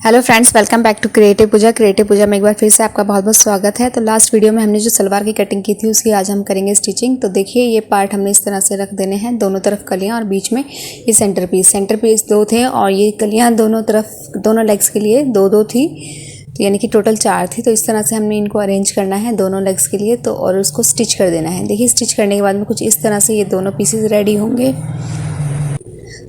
Hello friends, welcome back to creative Pooja में एक बार फिर से आपका बहुत बहुत स्वागत है। तो लास्ट वीडियो में हमने जो सलवार की कटिंग की थी उसकी आज हम करेंगे स्टिचिंग। तो देखिए ये पार्ट हमने इस तरह से रख देने हैं, दोनों तरफ कलियां और बीच में ये सेंटर पीस दो थे और ये कलियां दोनों तरफ दोनों लेग्स के लिए दो दो थी, तो यानी कि टोटल 4 थी। तो इस तरह से हमने इनको अरेंज करना है दोनों लेग्स के लिए, तो और उसको स्टिच कर देना है। देखिए स्टिच करने के बाद में कुछ इस तरह से ये दोनों पीसेज रेडी होंगे।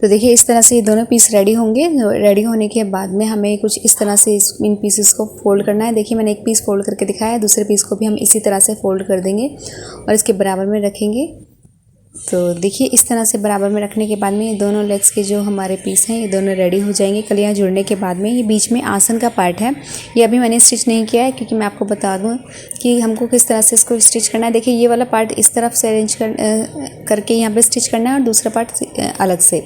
तो देखिए इस तरह से ये दोनों पीस रेडी होंगे। रेडी होने के बाद में हमें कुछ इस तरह से इन पीसेस को फोल्ड करना है। देखिए मैंने एक पीस फोल्ड करके दिखाया है, दूसरे पीस को भी हम इसी तरह से फोल्ड कर देंगे और इसके बराबर में रखेंगे। तो देखिए इस तरह से बराबर में रखने के बाद में ये दोनों लेग्स के जो हमारे पीस हैं ये दोनों रेडी हो जाएंगे। कलियां जुड़ने के बाद में ये बीच में आसन का पार्ट है, ये अभी मैंने स्टिच नहीं किया है क्योंकि मैं आपको बता दूं कि हमको किस तरह से इसको स्टिच करना है। देखिए ये वाला पार्ट इस तरफ से अरेंज करके यहाँ पे स्टिच करना है और दूसरा पार्ट अलग से।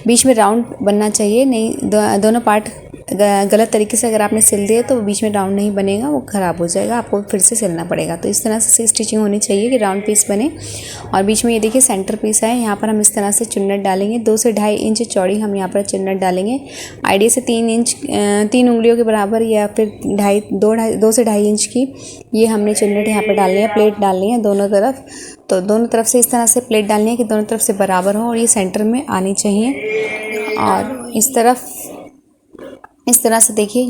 बीच में राउंड बनना चाहिए, नहीं दोनों पार्ट गलत तरीके से अगर आपने सिल दिए तो बीच में राउंड नहीं बनेगा, वो ख़राब हो जाएगा, आपको फिर से सिलना पड़ेगा। तो इस तरह से स्टिचिंग होनी चाहिए कि राउंड पीस बने। और बीच में ये देखिए सेंटर पीस है, यहाँ पर हम इस तरह से चुन्नट डालेंगे। 2 से 2.5 इंच चौड़ी हम यहाँ पर चुन्नट डालेंगे। आइडिया से 3 उंगलियों के बराबर या फिर 2 से 2.5 इंच की ये हमने चुन्नट यहाँ पर डालनी है। प्लेट डालनी है दोनों तरफ, तो दोनों तरफ से इस तरह से प्लेट डालनी है कि दोनों तरफ से बराबर हो और ये सेंटर में आनी चाहिए। और इस तरह से देखिए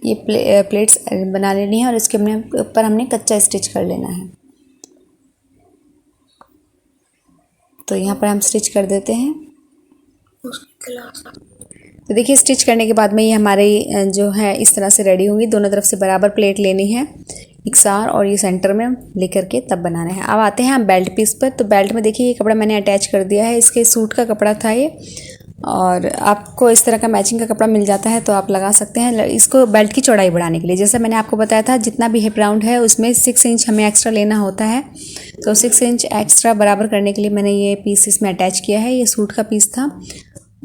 ये प्लेट्स बना लेनी है और इसके ऊपर हमने कच्चा स्टिच कर लेना है। तो यहाँ पर हम स्टिच कर देते हैं। तो देखिए स्टिच करने के बाद में ये हमारे जो है इस तरह से रेडी होंगी। दोनों तरफ से बराबर प्लेट लेनी है इकसार और ये सेंटर में लेकर के तब बनाना है। अब आते हैं हम बेल्ट पीस पर। तो बेल्ट में देखिए ये कपड़ा मैंने अटैच कर दिया है, इसके सूट का कपड़ा था ये, और आपको इस तरह का मैचिंग का कपड़ा मिल जाता है तो आप लगा सकते हैं इसको बेल्ट की चौड़ाई बढ़ाने के लिए। जैसे मैंने आपको बताया था जितना भी हिप राउंड है उसमें 6 इंच हमें एक्स्ट्रा लेना होता है, तो 6 इंच एक्स्ट्रा बराबर करने के लिए मैंने ये पीस इसमें अटैच किया है। ये सूट का पीस था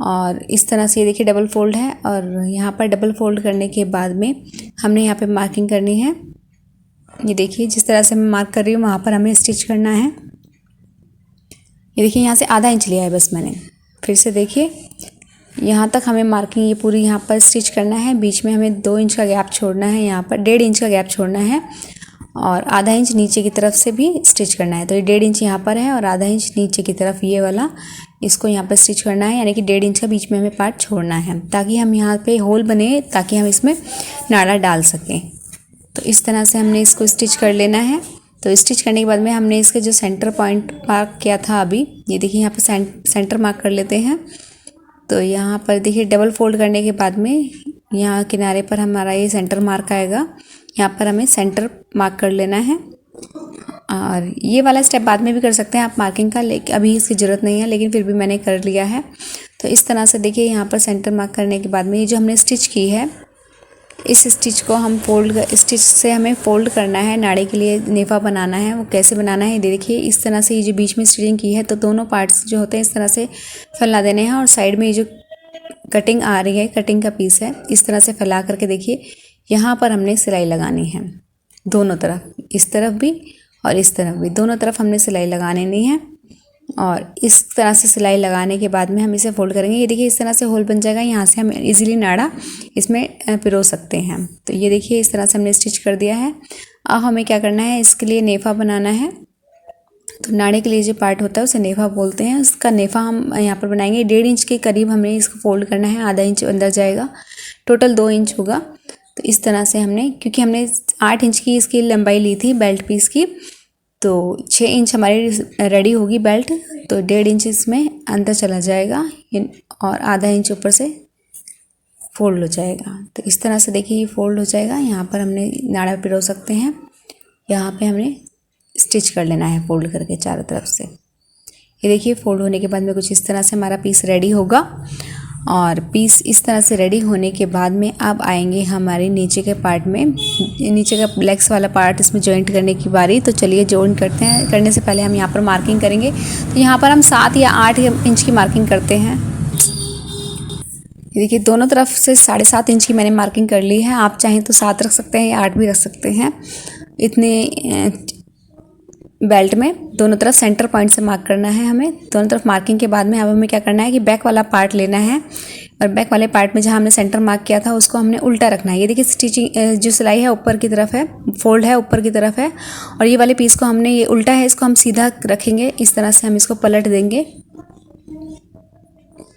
और इस तरह से ये देखिए डबल फोल्ड है और यहाँ पर डबल फोल्ड करने के बाद में हमने यहाँ पर मार्किंग करनी है। ये देखिए जिस तरह से मैं मार्क कर रही हूँ वहाँ पर हमें स्टिच करना है। ये देखिए यहाँ से आधा इंच लिया है बस मैंने। फिर से देखिए यहाँ तक हमें मार्किंग ये पूरी यहाँ पर स्टिच करना है। बीच में हमें 2 इंच का गैप छोड़ना है, यहाँ पर 1.5 इंच का गैप छोड़ना है और आधा इंच नीचे की तरफ से भी स्टिच करना है। तो ये 1.5 इंच यहाँ पर है और आधा इंच नीचे की तरफ ये वाला इसको यहाँ पर स्टिच करना है, यानी कि 1.5 इंच का बीच में हमें पार्ट छोड़ना है ताकि हम यहाँ पे होल बने, ताकि हम इसमें नाड़ा डाल सकें। तो इस तरह से हमने इसको स्टिच कर लेना है। तो स्टिच करने के बाद में हमने इसके जो सेंटर पॉइंट मार्क किया था अभी, ये देखिए यहाँ पर सेंटर मार्क कर लेते हैं। तो यहाँ पर देखिए डबल फोल्ड करने के बाद में यहाँ किनारे पर हमारा ये सेंटर मार्क आएगा, यहाँ पर हमें सेंटर मार्क कर लेना है। और ये वाला स्टेप बाद में भी कर सकते हैं आप मार्किंग का, लेकिन अभी इसकी ज़रूरत नहीं है, लेकिन फिर भी मैंने कर लिया है। तो इस तरह से देखिए यहाँ पर सेंटर मार्क करने के बाद में ये जो हमने स्टिच की है इस स्टिच को हम स्टिच से हमें फोल्ड करना है। नाड़े के लिए नेफा बनाना है, वो कैसे बनाना है देखिए इस तरह से। ये जो बीच में स्टिचिंग की है तो दोनों पार्ट्स जो होते हैं इस तरह से फैला देने हैं और साइड में ये जो कटिंग आ रही है, कटिंग का पीस है, इस तरह से फैला करके देखिए यहाँ पर हमने सिलाई लगानी है दोनों तरफ, इस तरफ भी और इस तरफ भी, दोनों तरफ हमने सिलाई लगानी नहीं है। और इस तरह से सिलाई लगाने के बाद में हम इसे फोल्ड करेंगे। ये देखिए इस तरह से होल बन जाएगा, यहाँ से हम इजीली नाड़ा इसमें पिरो सकते हैं। तो ये देखिए इस तरह से हमने स्टिच कर दिया है। अब हमें क्या करना है, इसके लिए नेफा बनाना है। तो नाड़े के लिए जो पार्ट होता है उसे नेफा बोलते हैं, उसका नेफा हम यहाँ पर बनाएंगे। 1.5 इंच के करीब हमें इसको फोल्ड करना है, आधा इंच अंदर जाएगा, टोटल 2 इंच होगा। तो इस तरह से हमने, क्योंकि हमने 8 इंच की इसकी लंबाई ली थी बेल्ट पीस की, तो 6 इंच हमारी रेडी होगी बेल्ट, तो 1.5 इंच इसमें अंदर चला जाएगा और आधा इंच ऊपर से फोल्ड हो जाएगा। तो इस तरह से देखिए ये फोल्ड हो जाएगा, यहाँ पर हमने नाड़ा पिरो सकते हैं। यहाँ पे हमने स्टिच कर लेना है फोल्ड करके चारों तरफ से। ये देखिए फोल्ड होने के बाद में कुछ इस तरह से हमारा पीस रेडी होगा। और पीस इस तरह से रेडी होने के बाद में अब आएंगे हमारे नीचे के पार्ट में, नीचे का लेग्स वाला पार्ट, इसमें जॉइंट करने की बारी। तो चलिए जॉइंट करते हैं। करने से पहले हम यहाँ पर मार्किंग करेंगे। तो यहाँ पर हम 7 या 8 इंच की मार्किंग करते हैं। ये देखिए दोनों तरफ से 7.5 इंच की मैंने मार्किंग कर ली है। आप चाहें तो 7 रख सकते हैं या 8 भी रख सकते हैं। इतने बेल्ट में दोनों तरफ सेंटर पॉइंट से मार्क करना है हमें। दोनों तरफ मार्किंग के बाद में अब हमें क्या करना है कि बैक वाला पार्ट लेना है और बैक वाले पार्ट में जहाँ हमने सेंटर मार्क किया था उसको हमने उल्टा रखना है। ये देखिए स्टिचिंग जो सिलाई है ऊपर की तरफ है, फोल्ड है ऊपर की तरफ है और ये वाले पीस को हमने ये उल्टा है, इसको हम सीधा रखेंगे। इस तरह से हम इसको पलट देंगे।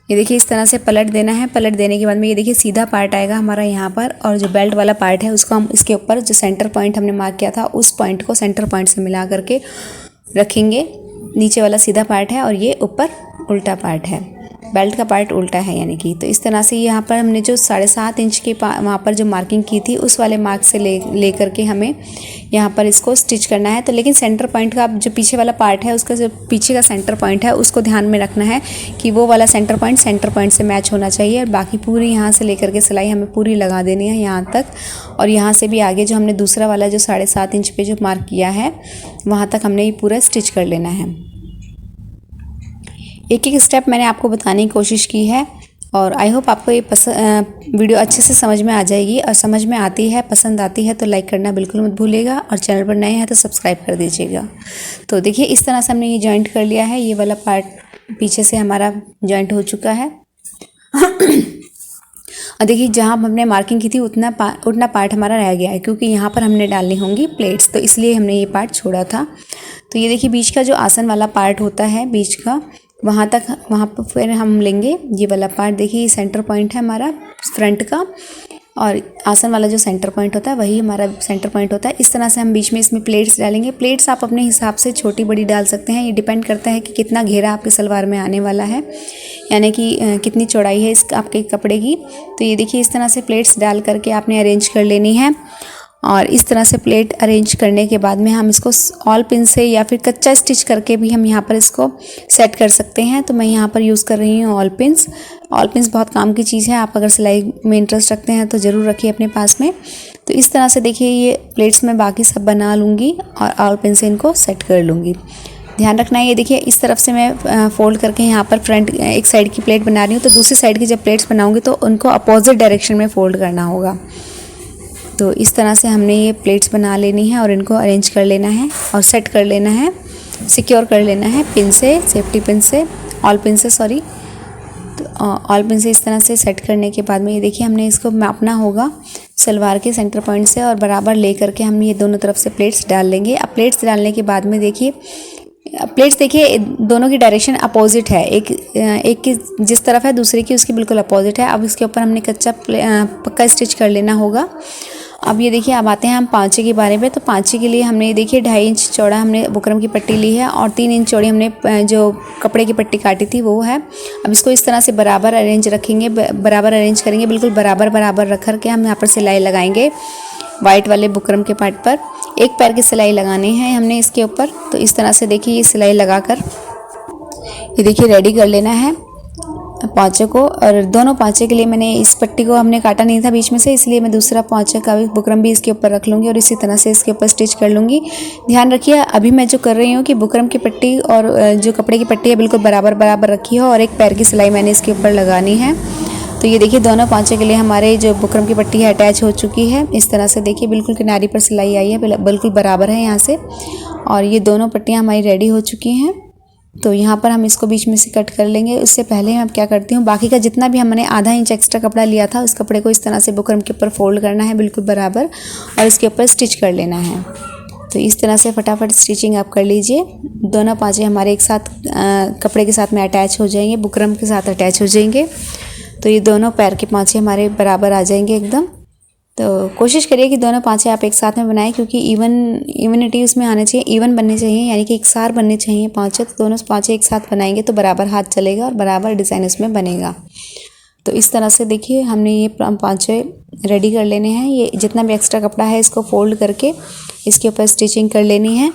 ये देखिए इस तरह से पलट देना है। पलट देने के बाद में ये देखिए सीधा पार्ट आएगा हमारा यहाँ पर और जो बेल्ट वाला पार्ट है उसको हम इसके ऊपर जो सेंटर पॉइंट हमने मार्क किया था उस पॉइंट को सेंटर पॉइंट से मिला करके रखेंगे। नीचे वाला सीधा पार्ट है और ये ऊपर उल्टा पार्ट है, बेल्ट का पार्ट उल्टा है यानी कि। तो इस तरह से यहाँ पर हमने जो 7.5 इंच के वहाँ पर जो मार्किंग की थी उस वाले मार्क से ले करके हमें यहाँ पर इसको स्टिच करना है। तो लेकिन सेंटर पॉइंट का जो पीछे वाला पार्ट है उसका जो पीछे का सेंटर पॉइंट है उसको ध्यान में रखना है कि वो वाला सेंटर पॉइंट से मैच होना चाहिए। और बाकी पूरी यहाँ से लेकर के सिलाई हमें पूरी लगा देनी है यहाँ तक और यहाँ से भी आगे जो हमने दूसरा वाला जो 7.5 इंच पे जो मार्क किया है वहाँ तक हमने ये पूरा स्टिच कर लेना है। एक एक स्टेप मैंने आपको बताने की कोशिश की है और आई होप आपको ये वीडियो अच्छे से समझ में आ जाएगी। और समझ में आती है, पसंद आती है तो लाइक करना बिल्कुल मत भूलिएगा और चैनल पर नए हैं तो सब्सक्राइब कर दीजिएगा। तो देखिए इस तरह से हमने ये जॉइंट कर लिया है। ये वाला पार्ट पीछे से हमारा जॉइंट हो चुका है। और देखिए जहाँ हमने मार्किंग की थी उतना पार्ट हमारा रह गया है क्योंकि यहाँ पर हमने डालनी होंगी प्लेट्स, तो इसलिए हमने ये पार्ट छोड़ा था। तो ये देखिए बीच का जो आसन वाला पार्ट होता है बीच का, वहाँ पर फिर हम लेंगे ये वाला पार्ट। देखिए ये सेंटर पॉइंट है हमारा फ्रंट का और आसन वाला जो सेंटर पॉइंट होता है वही हमारा सेंटर पॉइंट होता है। इस तरह से हम बीच में इसमें प्लेट्स डालेंगे। प्लेट्स आप अपने हिसाब से छोटी बड़ी डाल सकते हैं, ये डिपेंड करता है कि कितना घेरा आपके सलवार में आने वाला है, यानी कि कितनी चौड़ाई है इस आपके कपड़े की। तो ये देखिए इस तरह से प्लेट्स डाल करके आपने अरेंज कर लेनी है। और इस तरह से प्लेट अरेंज करने के बाद में हम इसको ऑल पिन से या फिर कच्चा स्टिच करके भी हम यहाँ पर इसको सेट कर सकते हैं। तो मैं यहाँ पर यूज़ कर रही हूँ ऑल पिन्स। ऑल पिन्स बहुत काम की चीज़ है, आप अगर सिलाई में इंटरेस्ट रखते हैं तो ज़रूर रखिए अपने पास में। तो इस तरह से देखिए ये प्लेट्स में बाकी सब बना लूँगी और ऑल पिन से इनको सेट कर लूँगी। ध्यान रखना है, ये देखिए इस तरफ से मैं फोल्ड करके यहाँ पर फ्रंट एक साइड की प्लेट बना रही हूँ, तो दूसरी साइड की जब प्लेट्स बनाऊँगी तो उनको अपोजिट डायरेक्शन में फोल्ड करना होगा। तो इस तरह से हमने ये प्लेट्स बना लेनी है और इनको अरेंज कर लेना है और सेट कर लेना है, सिक्योर कर लेना है पिन से, सेफ्टी पिन से, ऑल पिन से सॉरी। तो ऑल पिन से इस तरह से सेट करने के बाद में ये देखिए हमने इसको मापना होगा सलवार के सेंटर पॉइंट से और बराबर ले करके हम ये दोनों तरफ से प्लेट्स डाल लेंगे। अब प्लेट्स डालने के बाद में देखिए प्लेट्स देखिए दोनों की डायरेक्शन अपोजिट है, एक की जिस तरफ है दूसरे की उसकी बिल्कुल अपोजिट है। अब इसके ऊपर हमने पक्का स्टिच कर लेना होगा। अब ये देखिए अब आते हैं हम पांचे के बारे में। तो पांचे के लिए हमने देखिए 2.5 इंच चौड़ा हमने बुकरम की पट्टी ली है और 3 इंच चौड़ी हमने जो कपड़े की पट्टी काटी थी वो है। अब इसको इस तरह से बराबर अरेंज रखेंगे, बराबर अरेंज करेंगे, बिल्कुल बराबर रख कर के हम यहाँ पर सिलाई लगाएंगे वाइट वाले बुकरम के पार्ट पर। एक पैर की सिलाई लगानी है हमने इसके ऊपर। तो इस तरह से देखिए ये सिलाई लगाकर ये देखिए रेडी कर लेना है पाँचे को। और दोनों पाँचे के लिए मैंने इस पट्टी को हमने काटा नहीं था बीच में से, इसलिए मैं दूसरा पाँचे का भी बुकरम भी इसके ऊपर रख लूँगी और इसी तरह से इसके ऊपर स्टिच कर लूँगी। ध्यान रखिए अभी मैं जो कर रही हूँ कि बुकरम की पट्टी और जो कपड़े की पट्टी है बिल्कुल बराबर रखी है और एक पैर की सिलाई मैंने इसके ऊपर लगानी है। तो ये देखिए दोनों पाँचे के लिए हमारे जो बुकरम की पट्टी है अटैच हो चुकी है। इस तरह से देखिए बिल्कुल किनारी पर सिलाई आई है, बिल्कुल बराबर है यहाँ से। और ये दोनों पट्टियाँ हमारी रेडी हो चुकी हैं। तो यहाँ पर हम इसको बीच में से कट कर लेंगे। उससे पहले मैं क्या करती हूँ, बाकी का जितना भी हमने आधा इंच एक्स्ट्रा कपड़ा लिया था उस कपड़े को इस तरह से बुकरम के ऊपर फोल्ड करना है बिल्कुल बराबर और इसके ऊपर स्टिच कर लेना है। तो इस तरह से फटाफट स्टिचिंग आप कर लीजिए। दोनों पाँचे हमारे एक साथ कपड़े के साथ में अटैच हो जाएंगे, बुकरम के साथ अटैच हो जाएंगे। तो ये दोनों पैर के पाँचे हमारे बराबर आ जाएंगे एकदम। तो कोशिश करिए कि दोनों पाँचे आप एक साथ में बनाएं क्योंकि इवनिटी उसमें आने चाहिए, इवन बनने चाहिए, यानी कि एकसार बनने चाहिए पाँचे। तो दोनों पाँचे एक साथ बनाएंगे तो बराबर हाथ चलेगा और बराबर डिज़ाइन उसमें बनेगा। तो इस तरह से देखिए हमने ये पाँचे रेडी कर लेने हैं। ये जितना भी एक्स्ट्रा कपड़ा है इसको फोल्ड करके इसके ऊपर स्टिचिंग कर लेनी है।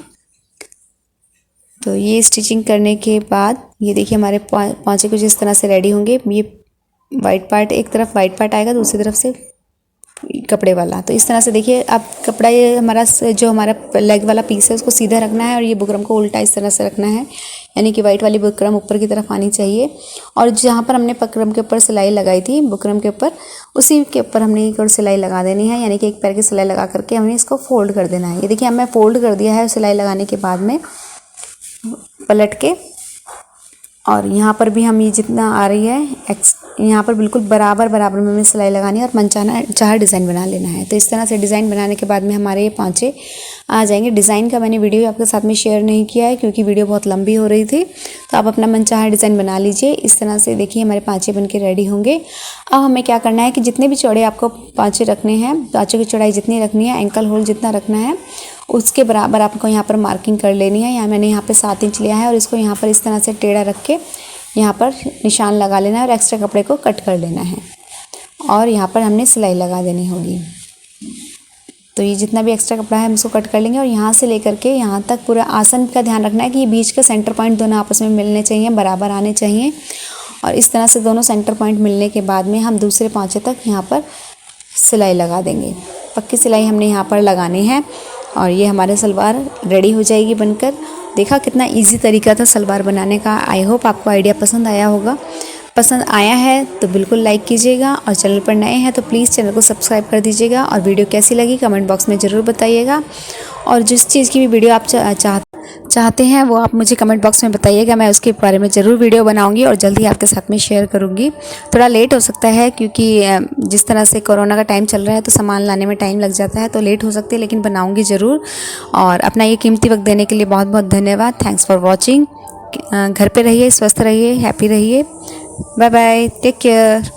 तो ये स्टिचिंग करने के बाद ये देखिए हमारे पाँचे कुछ इस तरह से रेडी होंगे। ये वाइट पार्ट, एक तरफ वाइट पार्ट आएगा, दूसरी तरफ से कपड़े वाला। तो इस तरह से देखिए अब कपड़ा ये हमारा जो हमारा लेग वाला पीस है उसको सीधा रखना है और ये बुकरम को उल्टा इस तरह से रखना है, यानी कि वाइट वाली बुकरम ऊपर की तरफ आनी चाहिए। और जहाँ पर हमने बुकरम के ऊपर सिलाई लगाई थी बुकरम के ऊपर, उसी के ऊपर हमने एक और सिलाई लगा देनी है, यानी कि एक पैर की सिलाई लगा करके हमने इसको फोल्ड कर देना है। ये देखिए अब मैं फोल्ड कर दिया है सिलाई लगाने के बाद में। पलट के, और यहाँ पर भी हम ये जितना आ रही है यहाँ पर बिल्कुल बराबर बराबर में हमें सिलाई लगानी है और मनचाहा डिज़ाइन बना लेना है। तो इस तरह से डिज़ाइन बनाने के बाद में हमारे ये पाँचे आ जाएंगे। डिज़ाइन का मैंने वीडियो आपके साथ में शेयर नहीं किया है क्योंकि वीडियो बहुत लंबी हो रही थी, तो आप अपना मनचाहा डिज़ाइन बना लीजिए। इस तरह से देखिए हमारे पाँचे बन के रेडी होंगे। अब हमें क्या करना है कि जितने भी चौड़े आपको पाँचे रखने हैं, पाँचों की चौड़ाई जितनी रखनी है, एंकल होल जितना रखना है उसके बराबर आपको यहाँ पर मार्किंग कर लेनी है। मैंने यहाँ पे 7 इंच लिया है और इसको यहाँ पर इस तरह से टेढ़ा रख के यहाँ पर निशान लगा लेना है और एक्स्ट्रा कपड़े को कट कर लेना है और यहाँ पर हमने सिलाई लगा देनी होगी। तो ये जितना भी एक्स्ट्रा कपड़ा है हम इसको कट कर लेंगे और यहाँ से लेकर के यहाँ तक पूरा आसन का ध्यान रखना है कि ये बीच का सेंटर पॉइंट दोनों आपस में मिलने चाहिए, बराबर आने चाहिए। और इस तरह से दोनों सेंटर पॉइंट मिलने के बाद में हम दूसरे पाँचे तक यहाँ पर सिलाई लगा देंगे। पक्की सिलाई हमने यहाँ पर लगानी है और ये हमारे सलवार रेडी हो जाएगी बनकर। देखा कितना इजी तरीका था सलवार बनाने का। आई होप आपको आइडिया पसंद आया होगा। पसंद आया है तो बिल्कुल लाइक कीजिएगा और चैनल पर नए हैं तो प्लीज़ चैनल को सब्सक्राइब कर दीजिएगा और वीडियो कैसी लगी कमेंट बॉक्स में ज़रूर बताइएगा। और जिस चीज़ की भी वीडियो आप चाहते हैं वो आप मुझे कमेंट बॉक्स में बताइएगा, मैं उसके बारे में ज़रूर वीडियो बनाऊंगी और जल्दी आपके साथ में शेयर करूंगी। थोड़ा लेट हो सकता है क्योंकि जिस तरह से कोरोना का टाइम चल रहा है तो सामान लाने में टाइम लग जाता है, तो लेट हो सकती है, लेकिन बनाऊंगी ज़रूर। और अपना ये कीमती वक्त देने के लिए बहुत बहुत धन्यवाद। Thanks for watching. घर पे रहिए, स्वस्थ रहिए, हैप्पी रहिए। Bye bye, take care.